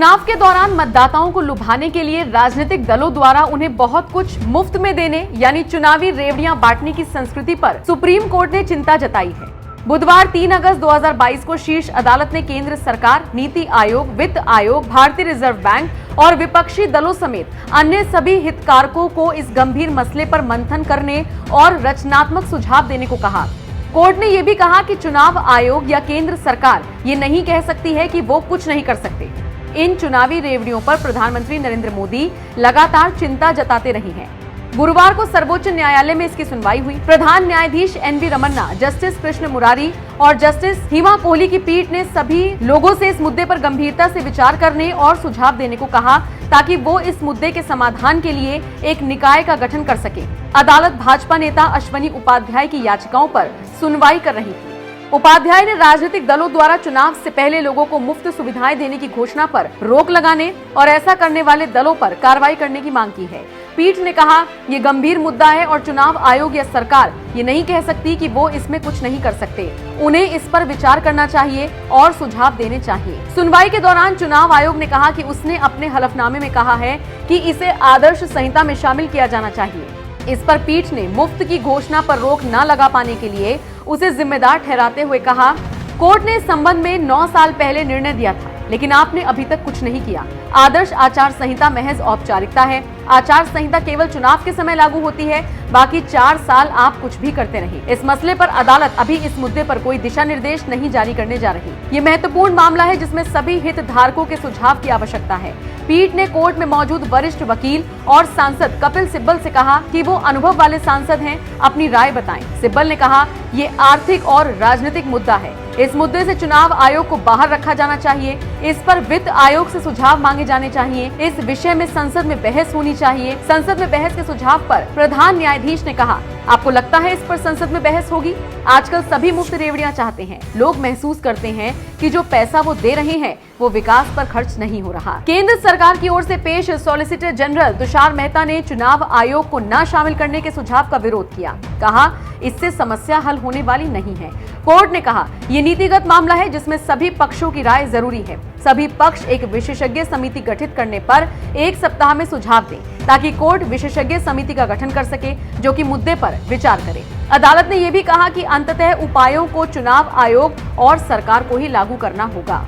चुनाव के दौरान मतदाताओं को लुभाने के लिए राजनीतिक दलों द्वारा उन्हें बहुत कुछ मुफ्त में देने यानी चुनावी रेवड़ियां बांटने की संस्कृति पर सुप्रीम कोर्ट ने चिंता जताई है। बुधवार 3 अगस्त 2022 को शीर्ष अदालत ने केंद्र सरकार, नीति आयोग, वित्त आयोग, भारतीय रिजर्व बैंक और विपक्षी दलों समेत अन्य सभी हितधारकों को इस गंभीर मसले पर मंथन करने और रचनात्मक सुझाव देने को कहा। कोर्ट ने यह भी कहा कि चुनाव आयोग या केंद्र सरकार ये नहीं कह सकती है कि वो कुछ नहीं कर सकते। इन चुनावी रेवड़ियों पर प्रधानमंत्री नरेंद्र मोदी लगातार चिंता जताते रहे हैं। गुरुवार को सर्वोच्च न्यायालय में इसकी सुनवाई हुई। प्रधान न्यायाधीश एन.वी. रमन्ना, जस्टिस कृष्ण मुरारी और जस्टिस हिमा कोहली की पीठ ने सभी लोगों से इस मुद्दे पर गंभीरता से विचार करने और सुझाव देने को कहा ताकि वो इस मुद्दे के समाधान के लिए एक निकाय का गठन कर सके। अदालत भाजपा नेता अश्वनी उपाध्याय की याचिकाओं पर सुनवाई कर रही थी। उपाध्याय ने राजनीतिक दलों द्वारा चुनाव से पहले लोगों को मुफ्त सुविधाएं देने की घोषणा पर रोक लगाने और ऐसा करने वाले दलों पर कार्रवाई करने की मांग की है। पीठ ने कहा, ये गंभीर मुद्दा है और चुनाव आयोग या सरकार ये नहीं कह सकती कि वो इसमें कुछ नहीं कर सकते। उन्हें इस पर विचार करना चाहिए और सुझाव देने चाहिए। सुनवाई के दौरान चुनाव आयोग ने कहा कि उसने अपने हलफनामे में कहा है कि इसे आदर्श संहिता में शामिल किया जाना चाहिए। इस पर पीठ ने मुफ्त की घोषणा पर रोक न लगा पाने के लिए उसे जिम्मेदार ठहराते हुए कहा, कोर्ट ने इस संबंध में 9 साल पहले निर्णय दिया था, लेकिन आपने अभी तक कुछ नहीं किया। आदर्श आचार संहिता महज औपचारिकता है। आचार संहिता केवल चुनाव के समय लागू होती है, बाकी 4 साल आप कुछ भी करते रहे। इस मसले पर अदालत अभी इस मुद्दे पर कोई दिशा निर्देश नहीं जारी करने जा रही। ये महत्वपूर्ण मामला है जिसमें सभी हितधारकों के सुझाव की आवश्यकता है। पीठ ने कोर्ट में मौजूद वरिष्ठ वकील और सांसद कपिल सिब्बल से कहा कि वो अनुभव वाले सांसद हैं, अपनी राय बताएं। सिब्बल ने कहा, ये आर्थिक और राजनीतिक मुद्दा है। इस मुद्दे से चुनाव आयोग को बाहर रखा जाना चाहिए। इस पर वित्त आयोग से सुझाव मांगे जाने चाहिए। इस विषय में संसद में बहस होनी चाहिए। संसद में बहस के सुझाव पर प्रधान न्यायाधीश ने कहा, आपको लगता है इस पर संसद में बहस होगी? आजकल सभी मुफ्त रेवड़ियां चाहते हैं। लोग महसूस करते हैं कि जो पैसा वो दे रहे हैं वो विकास पर खर्च नहीं हो रहा। केंद्र सरकार की ओर से पेश सॉलिसिटर जनरल तुषार मेहता ने चुनाव आयोग को न शामिल करने के सुझाव का विरोध किया। कहा, इससे समस्या हल होने वाली नहीं है। कोर्ट ने कहा, ये नीतिगत मामला है जिसमें सभी पक्षों की राय जरूरी है। सभी पक्ष एक विशेषज्ञ समिति गठित करने पर 1 सप्ताह में सुझाव दें ताकि कोर्ट विशेषज्ञ समिति का गठन कर सके जो कि मुद्दे पर विचार करे। अदालत ने यह भी कहा कि अंततः उपायों को चुनाव आयोग और सरकार को ही लागू करना होगा।